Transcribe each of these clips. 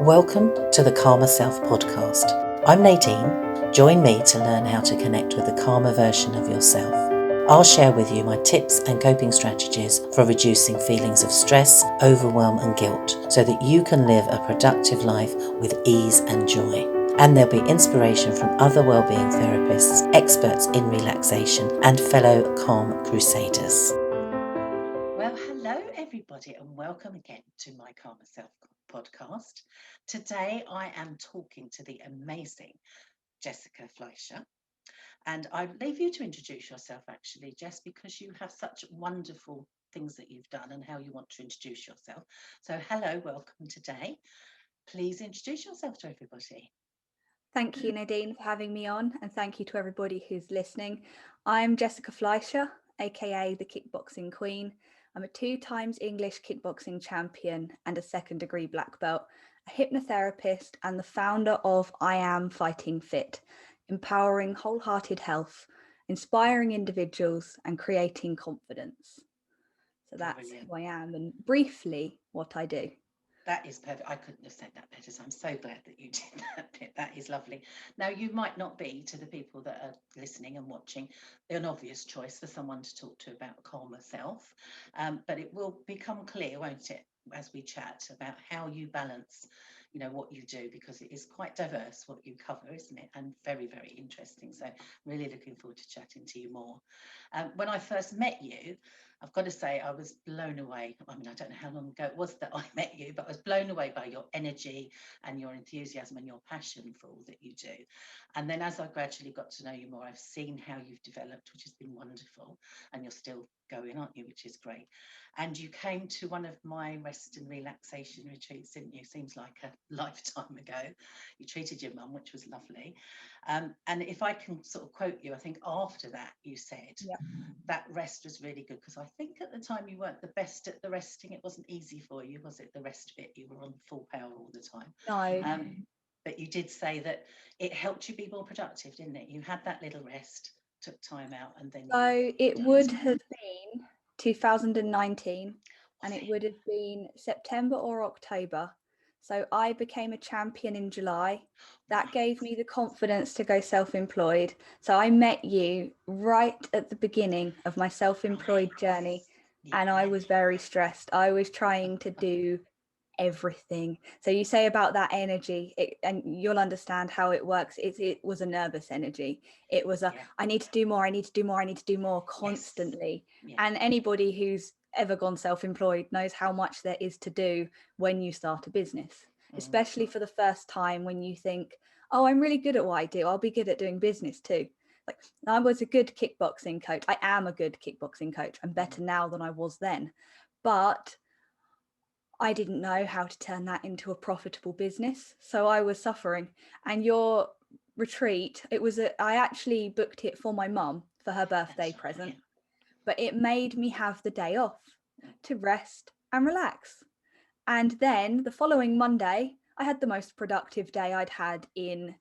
Welcome to the Calmer Self podcast. I'm Nadine. Join me to learn how to connect with the calmer version of yourself. I'll share with you my tips and coping strategies for reducing feelings of stress, overwhelm and guilt so that you can live a productive life with ease and joy. And there'll be inspiration from other wellbeing therapists, experts in relaxation and fellow calm crusaders. Well, hello everybody and welcome again to my Calmer Self podcast. Today I am talking to the amazing Jessica Fleischer, and I'd leave you to introduce yourself actually, Jess, because you have such wonderful things that you've done and how you want to introduce yourself. So hello, welcome today. Please introduce yourself to everybody. Thank you, Nadine, for having me on, and thank you to everybody who's listening. I'm Jessica Fleischer, aka the Kickboxing Queen. I'm a 2 times English kickboxing champion and a 2nd degree black belt, a hypnotherapist, and the founder of I Am Fighting Fit, empowering wholehearted health, inspiring individuals, and creating confidence. So that's Brilliant. who I am, and briefly what I do. That is perfect. I couldn't have said that better. So I'm so glad that you did that bit. That is lovely. Now, you might not be, to the people that are listening and watching, an obvious choice for someone to talk to about calmer self, but it will become clear, won't it, as we chat about how you balance, what you do, because it is quite diverse what you cover, isn't it? And very, very interesting. So really looking forward to chatting to you more. When I first met you, I've got to say, I was blown away. I mean, I don't know how long ago it was that I met you, but I was blown away by your energy and your enthusiasm and your passion for all that you do. And then as I gradually got to know you more, I've seen how you've developed, which has been wonderful. And you're still going, aren't you, which is great. And you came to one of my rest and relaxation retreats, didn't you? Seems like a lifetime ago. You treated your mum, which was lovely. And if I can sort of quote you, I think after that you said, that rest was really good, because I think at the time you weren't the best at the resting. It wasn't easy for you, was it? The rest bit, you were on full power all the time. No. But you did say that it helped you be more productive, didn't it? You had that little rest, took time out, and then So it would have been 2019, and it would have been September or October. So I became a champion in July. That gave me the confidence to go self-employed. So I met you right at the beginning of my self-employed journey, and I was very stressed. I was trying to do everything. So you say about that energy, and you'll understand how it works. It was a nervous energy. It was I need to do more, I need to do more, I need to do more constantly. And anybody who's ever gone self-employed knows how much there is to do when you start a business, especially for the first time, when you think, oh, I'm really good at what I do, I'll be good at doing business too. Like, I was a good kickboxing coach. I am a good kickboxing coach. I'm better now than I was then. But I didn't know how to turn that into a profitable business. So I was suffering. And your retreat, I actually booked it for my mum for her birthday present, but it made me have the day off to rest and relax. And then the following Monday, I had the most productive day I'd had in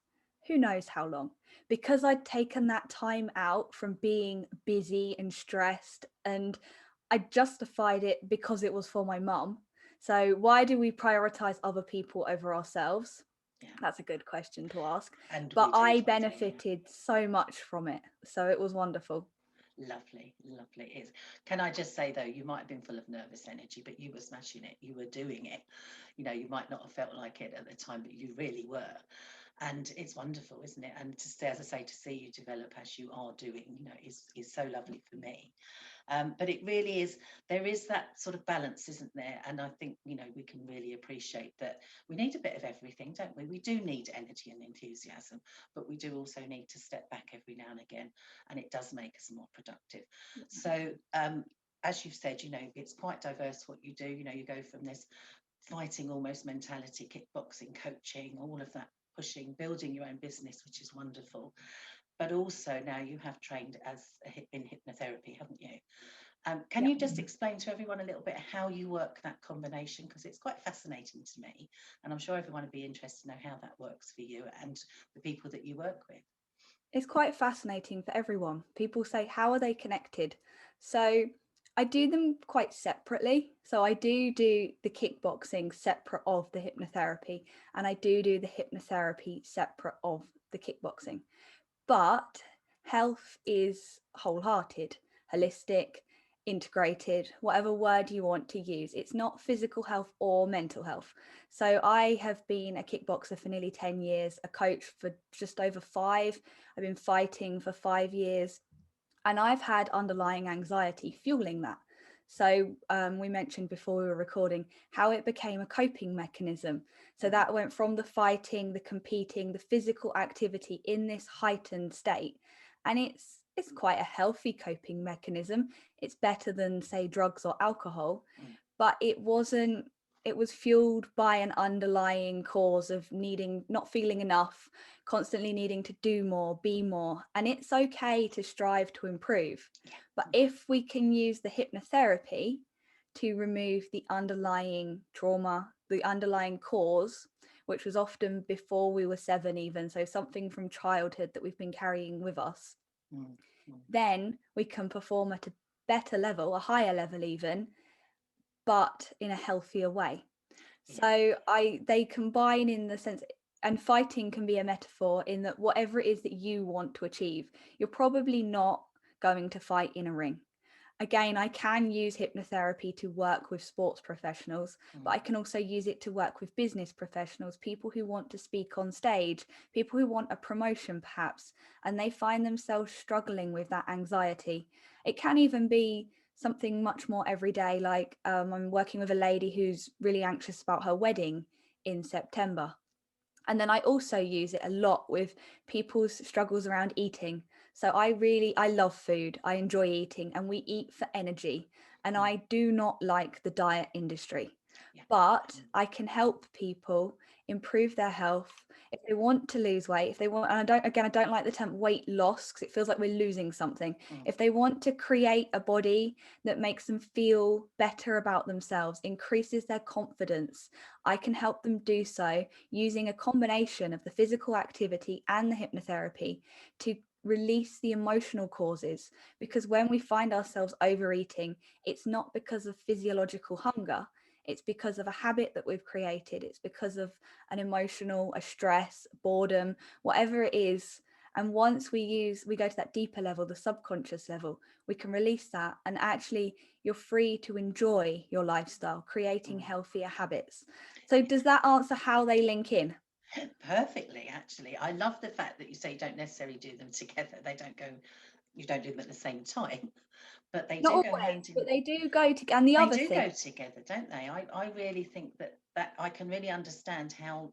who knows how long, because I'd taken that time out from being busy and stressed, and I justified it because it was for my mum. So why do we prioritize other people over ourselves? That's a good question to ask. But I benefited so much from it. So it was wonderful. Lovely, lovely. Can I just say though, you might have been full of nervous energy, but you were smashing it. You were doing it. You might not have felt like it at the time, but you really were. And it's wonderful, isn't it? And to stay, as I say, to see you develop as you are doing, is so lovely for me. But it really is, there is that sort of balance, isn't there? And I think, we can really appreciate that we need a bit of everything, don't we? We do need energy and enthusiasm, but we do also need to step back every now and again, and it does make us more productive. So, as you've said, it's quite diverse what you do. You go from this fighting almost mentality, kickboxing, coaching, all of that, pushing, building your own business, which is wonderful. But also now you have trained in hypnotherapy, haven't you? Can you just explain to everyone a little bit how you work that combination? Because it's quite fascinating to me, and I'm sure everyone would be interested to know how that works for you and the people that you work with. It's quite fascinating for everyone. People say, how are they connected? So I do them quite separately. So I do the kickboxing separate of the hypnotherapy, and I do the hypnotherapy separate of the kickboxing. But health is wholehearted, holistic, integrated, whatever word you want to use. It's not physical health or mental health. So I have been a kickboxer for nearly 10 years, a coach for just over 5. I've been fighting for 5 years, and I've had underlying anxiety fueling that. So we mentioned before we were recording how it became a coping mechanism. So that went from the fighting, the competing, the physical activity in this heightened state, and it's quite a healthy coping mechanism. It's better than, say, drugs or alcohol, but it was fueled by an underlying cause of needing, not feeling enough, constantly needing to do more, be more. And it's okay to strive to improve. But if we can use the hypnotherapy to remove the underlying trauma, the underlying cause, which was often before we were 7 even, so something from childhood that we've been carrying with us, then we can perform at a better level, a higher level even, but in a healthier way. So they combine in the sense, and fighting can be a metaphor in that whatever it is that you want to achieve, you're probably not going to fight in a ring. Again, I can use hypnotherapy to work with sports professionals, but I can also use it to work with business professionals, people who want to speak on stage, people who want a promotion perhaps, and they find themselves struggling with that anxiety. It can even be something much more everyday, like I'm working with a lady who's really anxious about her wedding in September. And then I also use it a lot with people's struggles around eating. So I love food. I enjoy eating, and we eat for energy. And I do not like the diet industry, but I can help people improve their health. If they want to lose weight, if they want, and I don't like the term weight loss because it feels like we're losing something. If they want to create a body that makes them feel better about themselves, increases their confidence, I can help them do so using a combination of the physical activity and the hypnotherapy to release the emotional causes. Because when we find ourselves overeating, it's not because of physiological hunger. It's because of a habit that we've created. It's because of an emotional, a stress, boredom, whatever it is. And once we go to that deeper level, the subconscious level, we can release that. And actually, you're free to enjoy your lifestyle, creating healthier habits. So does that answer how they link in? Perfectly, actually. I love the fact that you say you don't necessarily do them together. You don't do them at the same time, but they Not do go always, hand in. but they do go together. And the They other do thing, go together, don't they? I really think that I can really understand how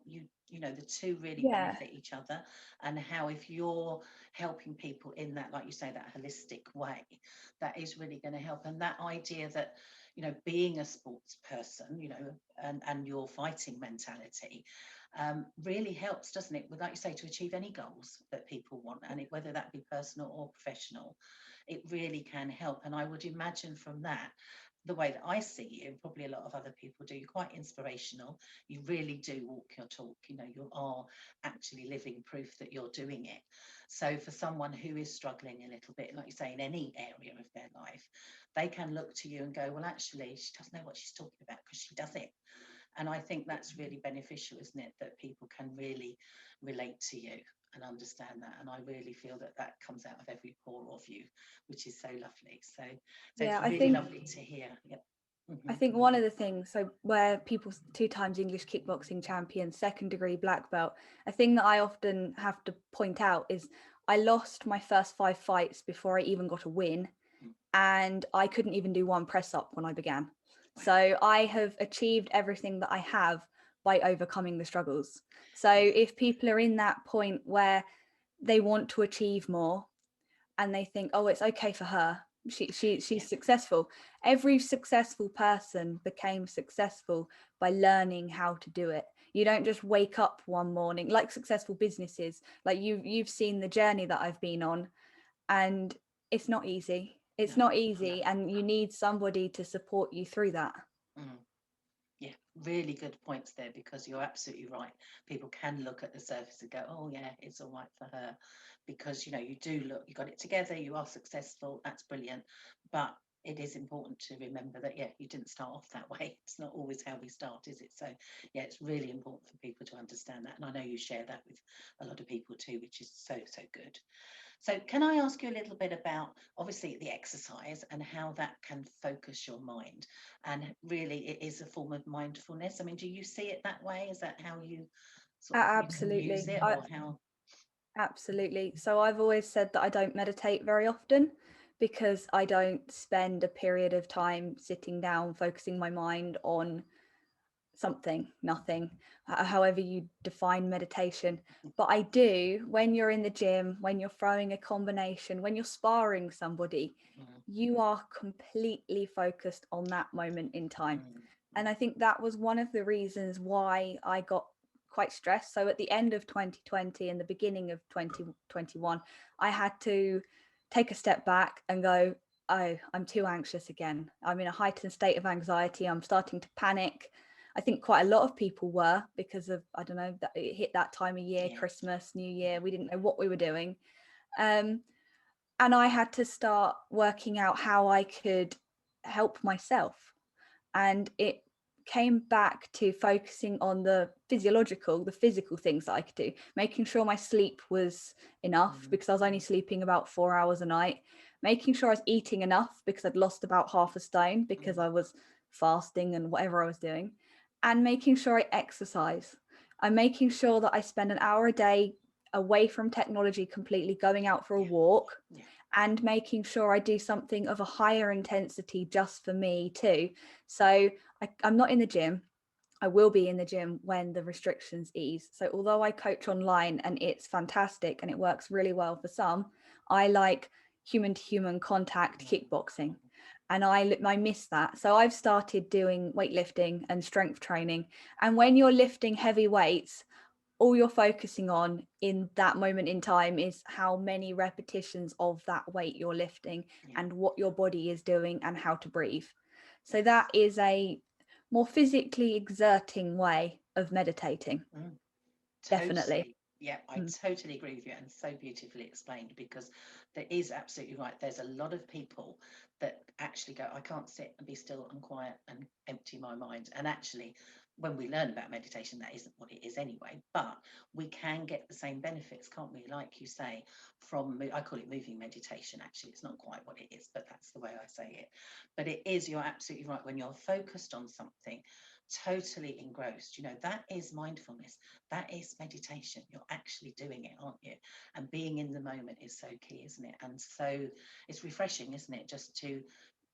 the two really yeah, benefit each other, and how if you're helping people in that, like you say, that holistic way, that is really going to help. And that idea that, being a sports person, and your fighting mentality, really helps, doesn't it? Like you say, to achieve any goals that people want, and whether that be personal or professional, it really can help. And I would imagine from that, the way that I see you, and probably a lot of other people do, you're quite inspirational. You really do walk your talk. You are actually living proof that you're doing it. So for someone who is struggling a little bit, like you say, in any area of their life, they can look to you and go, well, actually, she doesn't know what she's talking about because she does it. And I think that's really beneficial, isn't it? That people can really relate to you and understand that. And I really feel that that comes out of every pore of you, which is so lovely. So yeah, it's really lovely to hear. Yep. I think one of the things, so where people 2 times English kickboxing champion, 2nd-degree black belt, a thing that I often have to point out is I lost my first 5 fights before I even got a win, and I couldn't even do one press up when I began. So I have achieved everything that I have by overcoming the struggles. So if people are in that point where they want to achieve more and they think, oh, it's okay for her, she's successful. Every successful person became successful by learning how to do it. You don't just wake up one morning, like successful businesses, like you've seen the journey that I've been on, and it's not easy. It's not easy, and you need somebody to support you through that. Yeah, really good points there, because you're absolutely right. People can look at the surface and go, oh yeah, it's all right for her, because you do look, you got it together, you are successful, that's brilliant. But it is important to remember that, yeah, you didn't start off that way. It's not always how we start, is it? So, yeah, it's really important for people to understand that. And I know you share that with a lot of people too, which is so, so good. So, can I ask you a little bit about obviously the exercise and how that can focus your mind? And really, it is a form of mindfulness. I mean, do you see it that way? Is that how you sort of you can use Absolutely. it, or how? Absolutely. So I've always said that I don't meditate very often because I don't spend a period of time sitting down, focusing my mind on something, nothing, however you define meditation. But I do when you're in the gym, when you're throwing a combination, when you're sparring somebody, Mm, you are completely focused on that moment in time. mm, And I think that was one of the reasons why I got quite stressed. So at the end of 2020 and the beginning of 2021, I had to take a step back and go, oh, I'm too anxious again. I'm in a heightened state of anxiety. I'm starting to panic. I think quite a lot of people were because of, I don't know, that it hit that time of year, yeah, Christmas, New yeah, Year. We didn't know what we were doing. Um, and I had to start working out how I could help myself. And it came back to focusing on the physical things that I could do, making sure my sleep was enough mm, because I was only sleeping about 4 hours a night, making sure I was eating enough because I'd lost about half a stone because mm, I was fasting and whatever I was doing, and making sure I exercise. I'm making sure that I spend an hour a day away from technology completely, going out for a yeah, walk, yeah, and making sure I do something of a higher intensity just for me too. So I'm not in the gym. I will be in the gym when the restrictions ease. So although I coach online and it's fantastic and it works really well for some, I like human to human contact mm, kickboxing. mm, And I miss that. So I've started doing weightlifting and strength training. And when you're lifting heavy weights, all you're focusing on in that moment in time is how many repetitions of that weight you're lifting yeah, and what your body is doing and how to breathe. So that yes. is a more physically exerting way of meditating, Mm. definitely. Totally. Yeah, I Mm. totally agree with you, and so beautifully explained, because there is absolutely right. There's a lot of people that actually go, I can't sit and be still and quiet and empty my mind. And actually, when we learn about meditation, that isn't what it is anyway. But we can get the same benefits, can't we? Like you say, from, I call it moving meditation. Actually, it's not quite what it is, but that's the way I say it. But it is, you're absolutely right. When you're focused on something, totally engrossed, that is mindfulness, that is meditation. You're actually doing it, aren't you? And being in the moment is so key, isn't it? And so it's refreshing, isn't it, just to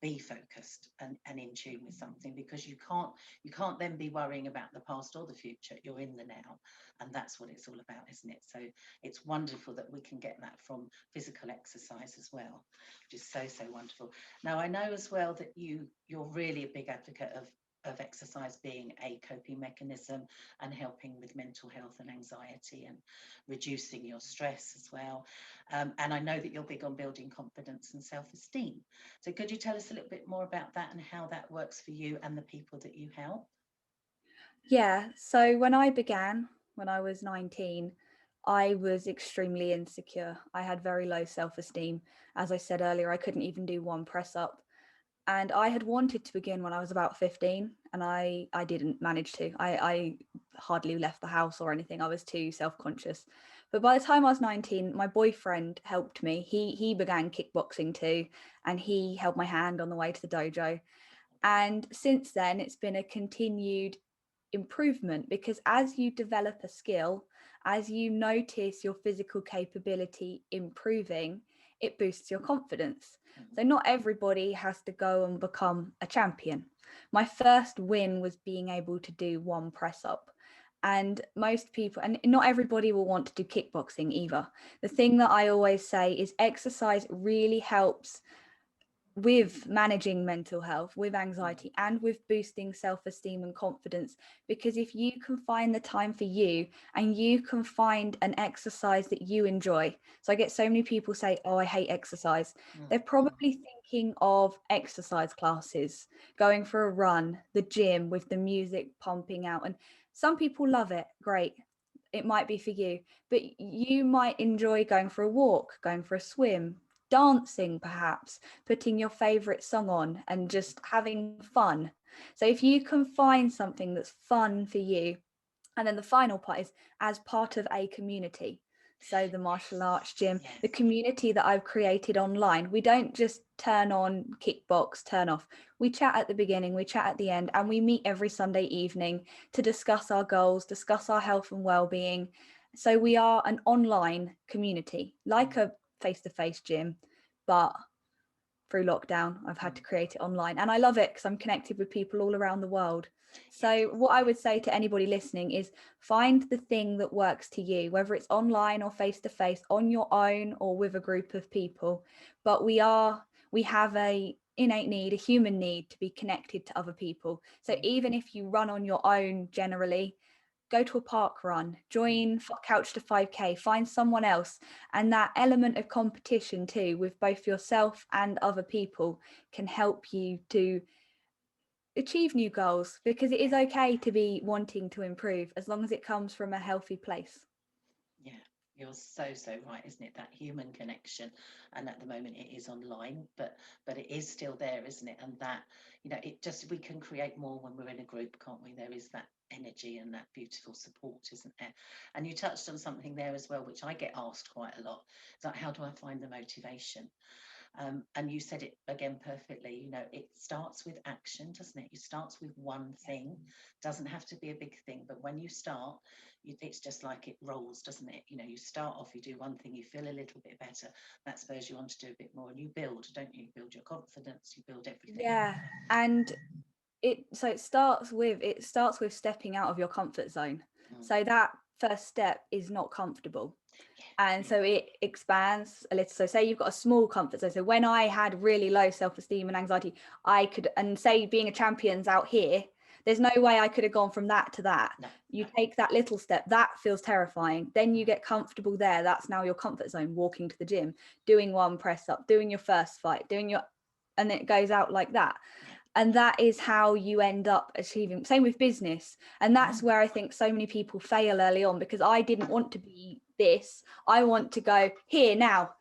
be focused and in tune with something, because you can't then be worrying about the past or the future. You're in the now, and that's what it's all about, isn't it? So it's wonderful that we can get that from physical exercise as well, which is so, so wonderful. Now, I know as well that you're really a big advocate of exercise being a coping mechanism and helping with mental health and anxiety and reducing your stress as well. And I know that you're big on building confidence and self-esteem. So could you tell us a little bit more about that and how that works for you and the people that you help? Yeah. So when I began, when I was 19, I was extremely insecure. I had very low self-esteem. As I said earlier, I couldn't even do one press up. And I had wanted to begin when I was about 15, and I didn't manage to. I hardly left the house or anything. I was too self-conscious. But by the time I was 19, my boyfriend helped me. He began kickboxing too, and he held my hand on the way to the dojo. And since then, it's been a continued improvement, because as you develop a skill, as you notice your physical capability improving, it boosts your confidence. Mhm. So not everybody has to go and become a champion. My first win was being able to do one press up. And most people, and not everybody will want to do kickboxing either. The thing that I always say is exercise really helps with managing mental health, with Mm. anxiety, and with boosting self-esteem and confidence. Because if you can find the time for you and you can find an exercise that you enjoy. So I get so many people say, oh, I hate exercise. Mm. They're probably thinking of exercise classes, going for a run, the gym with the music pumping out. And some people love it. Great. It might be for you, but you might enjoy going for a walk, going for a swim, dancing, perhaps putting your favorite song on and just having fun. So if you can find something that's fun for you, and then the final part is as part of a community. So the martial arts gym, Yes. the community that I've created online, we don't just turn on, kickbox, turn off. We chat at the beginning, we chat at the end, and we meet every Sunday evening to discuss our goals, discuss our health and well-being. So we are an online community, like a face-to-face gym, but through lockdown, I've had to create it online, and I love it because I'm connected with people all around the world. So what I would say to anybody listening is find the thing that works to you, whether it's online or face to face, on your own or with a group of people. But we have a innate need, a human need to be connected to other people. So even if you run on your own generally, go to a park run, join Couch to 5K, find someone else. And that element of competition too, with both yourself and other people, can help you to achieve new goals, because it is okay to be wanting to improve as long as it comes from a healthy place. Yeah, you're so right, isn't it? That human connection, and at the moment it is online, but it is still there, isn't it? And that, it just, we can create more when we're in a group, can't we? There is that energy and that beautiful support, isn't there? And you touched on something there as well, which I get asked quite a lot. It's like, how do I find the motivation? And you said it again perfectly. It starts with action, doesn't it? It starts with one thing. Doesn't have to be a big thing, but when you start, it's just like it rolls, doesn't it? You start off, you do one thing, you feel a little bit better. That spurs you on to do a bit more, and you build, don't you? You build your confidence, you build everything. Yeah, and it starts with stepping out of your comfort zone. So that first step is not comfortable. And so it expands a little. So say you've got a small comfort zone. So when I had really low self-esteem and anxiety, I could, and say being a champion's out here, there's no way I could have gone from that to that. No, you take that little step, that feels terrifying. Then you get comfortable there. That's now your comfort zone, walking to the gym, doing one press up, doing your first fight, and it goes out like that. And that is how you end up achieving. Same with business. And that's where I think so many people fail early on, because I didn't want to be this. I want to go here now.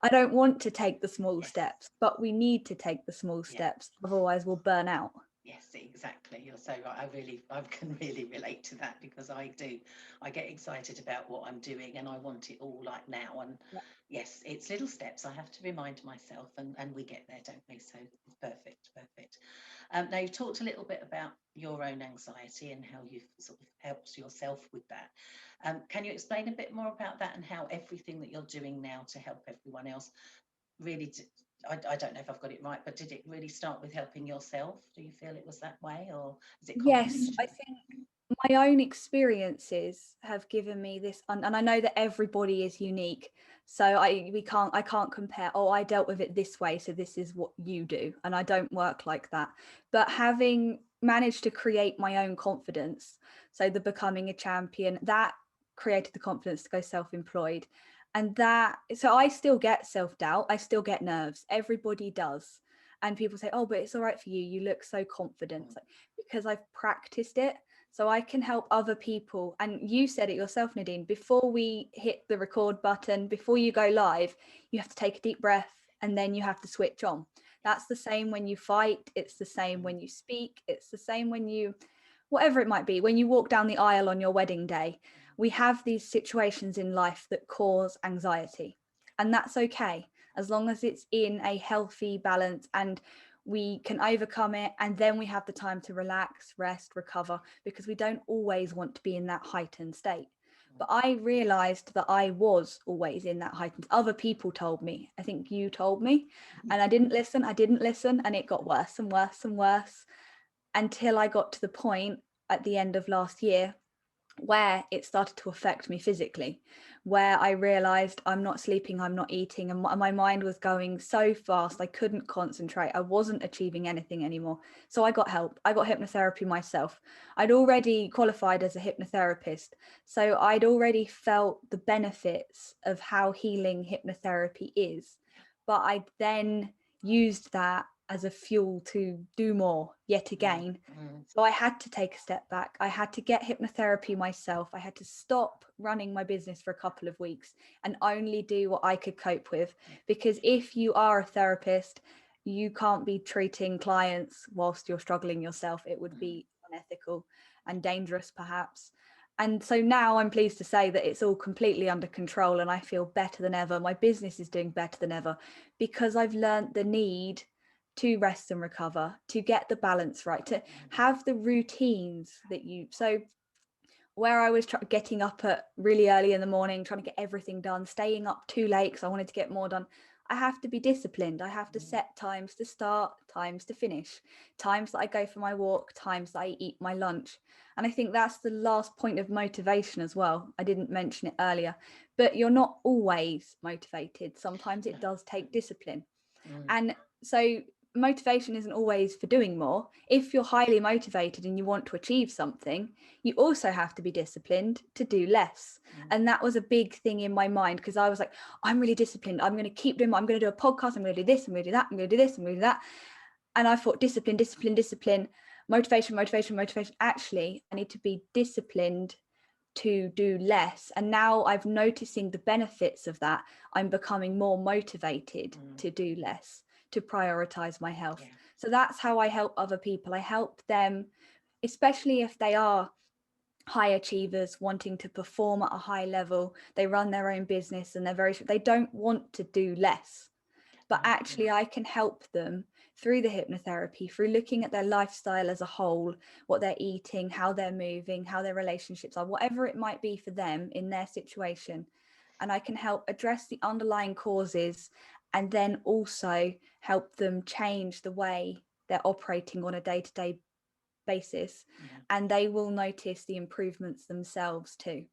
I don't want to take the small steps, but we need to take the small steps. Otherwise we'll burn out. Yes, exactly. You're so right. I can really relate to that, because I do. I get excited about what I'm doing, and I want it all like now. And yes, it's little steps. I have to remind myself, and we get there, don't we? So it's perfect, perfect. Now you've talked a little bit about your own anxiety and how you've sort of helped yourself with that. Can you explain a bit more about that, and how everything that you're doing now to help everyone else really I don't know if I've got it right, but did it really start with helping yourself? Do you feel it was that way, or is it Yes, I think my own experiences have given me this, and I know that everybody is unique. So I can't compare, oh, I dealt with it this way, so this is what you do. And I don't work like that. But having managed to create my own confidence, so the becoming a champion, that created the confidence to go self-employed. And so I still get self-doubt, I still get nerves. Everybody does. And people say, oh, but it's all right for you. You look so confident. It's like, because I've practiced it. So I can help other people. And you said it yourself, Nadine, before we hit the record button, before you go live, you have to take a deep breath, and then you have to switch on. That's the same when you fight. It's the same when you speak. It's the same when you, whatever it might be, when you walk down the aisle on your wedding day. We have these situations in life that cause anxiety, and that's okay, as long as it's in a healthy balance and we can overcome it. And then we have the time to relax, rest, recover, because we don't always want to be in that heightened state. But I realized that I was always in that heightened. Other people told me, I think you told me, and I didn't listen. And it got worse and worse and worse, until I got to the point at the end of last year where it started to affect me physically, where I realized I'm not sleeping, I'm not eating, and my mind was going so fast I couldn't concentrate. I wasn't achieving anything anymore. So I got help. I got hypnotherapy myself. I'd already qualified as a hypnotherapist, so I'd already felt the benefits of how healing hypnotherapy is. But I then used that as a fuel to do more yet again. So I had to take a step back. I had to get hypnotherapy myself. I had to stop running my business for a couple of weeks and only do what I could cope with. Because if you are a therapist, you can't be treating clients whilst you're struggling yourself. It would be unethical and dangerous, perhaps. And so now I'm pleased to say that it's all completely under control and I feel better than ever. My business is doing better than ever because I've learned the need to rest and recover, to get the balance right, to have the routines that you, so where I was getting up at really early in the morning, trying to get everything done, staying up too late because I wanted to get more done. I have to be disciplined. I have to set times to start, times to finish, times that I go for my walk, times that I eat my lunch. And I think that's the last point of motivation as well. I didn't mention it earlier, but you're not always motivated. Sometimes it does take discipline. And so motivation isn't always for doing more. If you're highly motivated and you want to achieve something, you also have to be disciplined to do less. And that was a big thing in my mind because I was like, I'm really disciplined. I'm going to keep doing, I'm going to do a podcast. I'm going to do this. I'm going to do that. I'm going to do this. I'm going to do that. And I thought discipline, motivation. Actually, I need to be disciplined to do less. And now I'm noticing the benefits of that. I'm becoming more motivated to do less, to prioritize my health. So that's how I help other people. I help them, especially if they are high achievers wanting to perform at a high level. They run their own business and they don't want to do less. But actually I can help them through the hypnotherapy, through looking at their lifestyle as a whole, what they're eating, how they're moving, how their relationships are, whatever it might be for them in their situation. And I can help address the underlying causes and then also help them change the way they're operating on a day-to-day basis. And they will notice the improvements themselves too.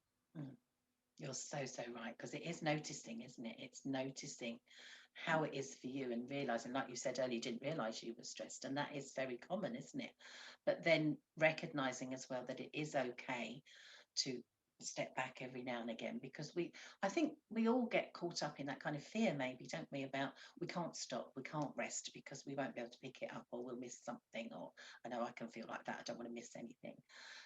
You're so right, because it is noticing, isn't it? It's noticing how it is for you and realizing, like you said earlier, you didn't realize you were stressed, and that is very common, isn't it? But then recognizing as well that it is okay to step back every now and again, because I think we all get caught up in that kind of fear, maybe, don't we, about we can't stop, we can't rest because we won't be able to pick it up, or we'll miss something, or I know I can feel like that, I don't want to miss anything.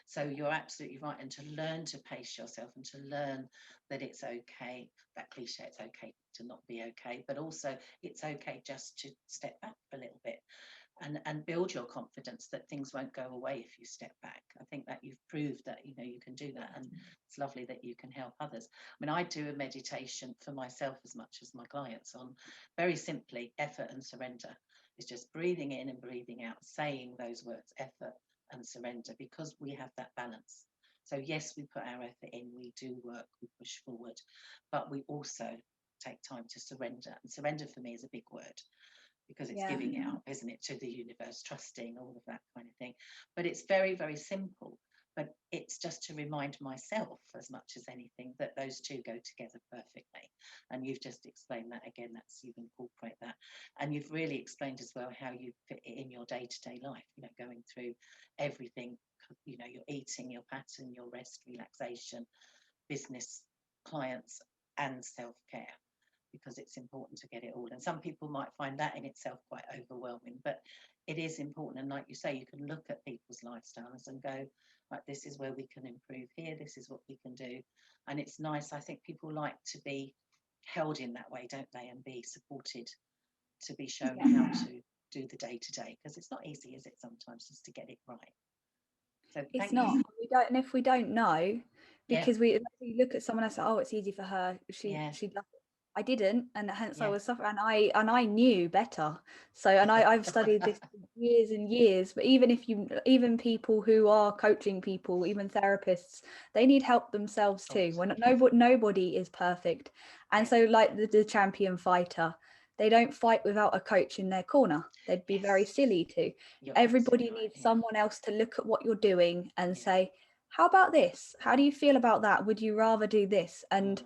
So you're absolutely right, and to learn to pace yourself and to learn that it's okay, that cliche, it's okay to not be okay, but also it's okay just to step back for a little bit and build your confidence that things won't go away if you step back. I think that you've proved that, you can do that, and it's lovely that you can help others. I mean, I do a meditation for myself as much as my clients on, very simply, effort and surrender. It's just breathing in and breathing out, saying those words, effort and surrender, because we have that balance. So yes, we put our effort in, we do work, we push forward, but we also take time to surrender. And surrender for me is a big word, because it's giving it up, isn't it, to the universe, trusting, all of that kind of thing. But it's very, very simple. But it's just to remind myself as much as anything that those two go together perfectly. And you've just explained that again, you incorporate that. And you've really explained as well how you fit it in your day-to-day life, going through everything, your eating, your pattern, your rest, relaxation, business, clients, and self-care, because it's important to get it all. And some people might find that in itself quite overwhelming, but it is important. And like you say, you can look at people's lifestyles and go, right, this is where we can improve here, this is what we can do. And it's nice. I think people like to be held in that way, don't they, and be supported, to be shown how to do the day-to-day, because it's not easy, is it, sometimes, just to get it right. So it's not. We don't, and if we don't know, because we look at someone else, oh, it's easy for her. She does it. I didn't, and hence I was suffering. And I knew better. So, and I've studied this for years and years. But even people who are coaching people, even therapists, they need help themselves too. When nobody is perfect, and so like the champion fighter, they don't fight without a coach in their corner. They'd be very silly to. Everybody needs someone else to look at what you're doing and say, how about this? How do you feel about that? Would you rather do this? And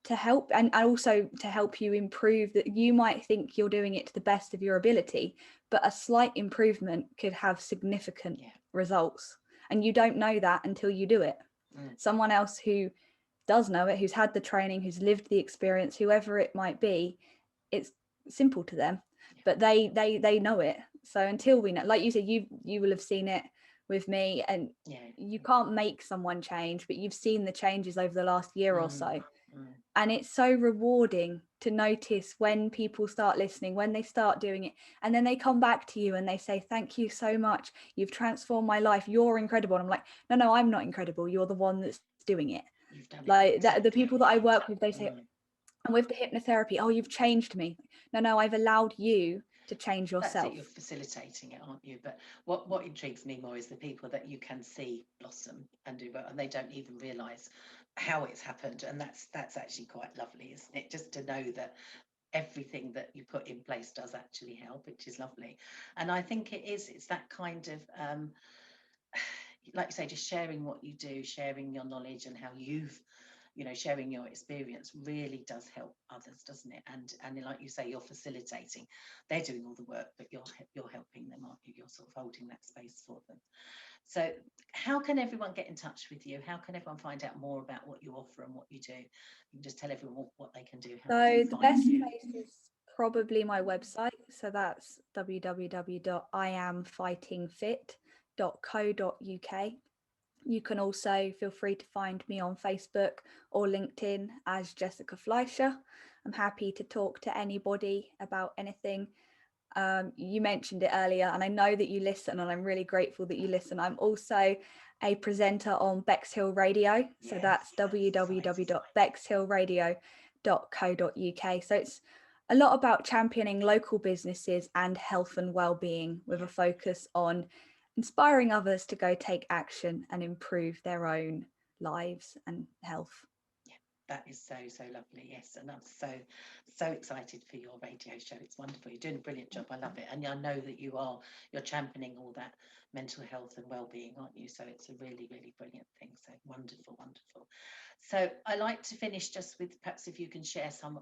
to help, and also to help you improve. That you might think you're doing it to the best of your ability, but a slight improvement could have significant results. And you don't know that until you do it. Someone else who does know it, who's had the training, who's lived the experience, whoever it might be, it's simple to them. but they know it. So until we know, like you said, you will have seen it with me, and you can't make someone change, but you've seen the changes over the last year or so. And it's so rewarding to notice when people start listening, when they start doing it, and then they come back to you and they say, thank you so much, you've transformed my life, you're incredible. And I'm like, no, I'm not incredible, you're the one that's doing it. You've done it. Like that, the people that I work with, they say, and with the hypnotherapy, oh, you've changed me. No, I've allowed you to change yourself. That's it, you're facilitating it, aren't you? But what intrigues me more is the people that you can see blossom and do well, and they don't even realise how it's happened. And that's actually quite lovely, isn't it? Just to know that everything that you put in place does actually help, which is lovely. And I think it's that kind of like you say, just sharing what you do, sharing your knowledge and how you've, sharing your experience really does help others, doesn't it? And like you say, you're facilitating. They're doing all the work, but you're helping them, aren't you? You're sort of holding that space for them. So how can everyone get in touch with you? How can everyone find out more about what you offer and what you do? You can just tell everyone what they can do. So the best place is probably my website. So that's www.iamfightingfit.co.uk. You can also feel free to find me on Facebook or LinkedIn as Jessica Fleischer. I'm happy to talk to anybody about anything. You mentioned it earlier, and I know that you listen, and I'm really grateful that you listen. I'm also a presenter on Bexhill Radio. So that's www.bexhillradio.co.uk. So it's a lot about championing local businesses and health and well-being, with a focus on inspiring others to go take action and improve their own lives and health. That is so lovely. Yes, and I'm so excited for your radio show. It's wonderful. You're doing a brilliant job. I love it. And I know that you're championing all that mental health and well-being, aren't you? So it's a really brilliant thing. So wonderful. So I like to finish just with, perhaps if you can share some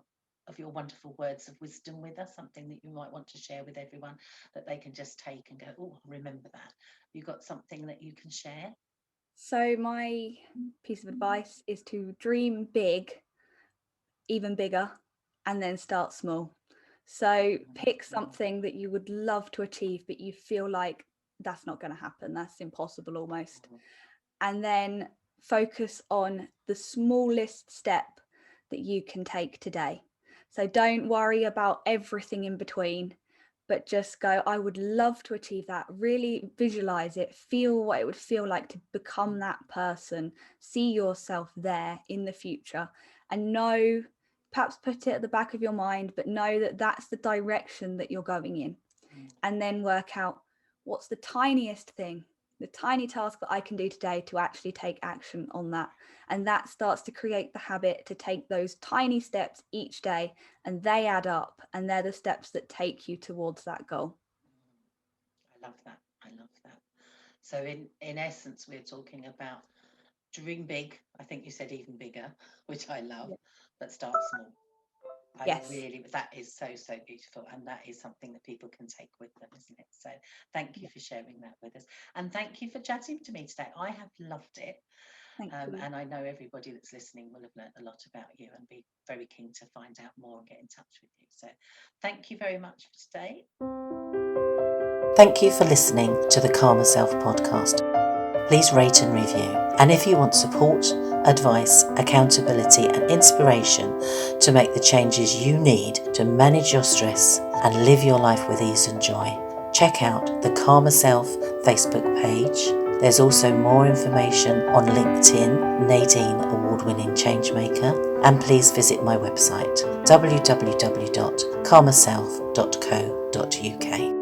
of your wonderful words of wisdom with us, something that you might want to share with everyone that they can just take and go, oh, remember that. You got something that you can share? So my piece of advice is to dream big, even bigger, and then start small. So pick something that you would love to achieve, but you feel like that's not going to happen, that's impossible almost. And then focus on the smallest step that you can take today. So don't worry about everything in between, but just go, I would love to achieve that. Really visualize it, feel what it would feel like to become that person, see yourself there in the future, and know, perhaps put it at the back of your mind, but know that that's the direction that you're going in. And then work out, what's the tiniest thing, the tiny task that I can do today to actually take action on that. And that starts to create the habit to take those tiny steps each day, and they add up, and they're the steps that take you towards that goal. I love that. So in essence, we're talking about dream big. I think you said even bigger, which I love, but start small. Yes. That is so beautiful, and that is something that people can take with them, isn't it? So thank you for sharing that with us, and thank you for chatting to me today. I have loved it. Thank you. And I know everybody that's listening will have learned a lot about you and be very keen to find out more and get in touch with you. So thank you very much for today. Thank you for listening to the Calmer Self podcast. Please rate and review. And if you want support, advice, accountability and inspiration to make the changes you need to manage your stress and live your life with ease and joy, check out the Calmer Self Facebook page. There's also more information on LinkedIn, Nadine award-winning changemaker, and please visit my website www.calmerself.co.uk.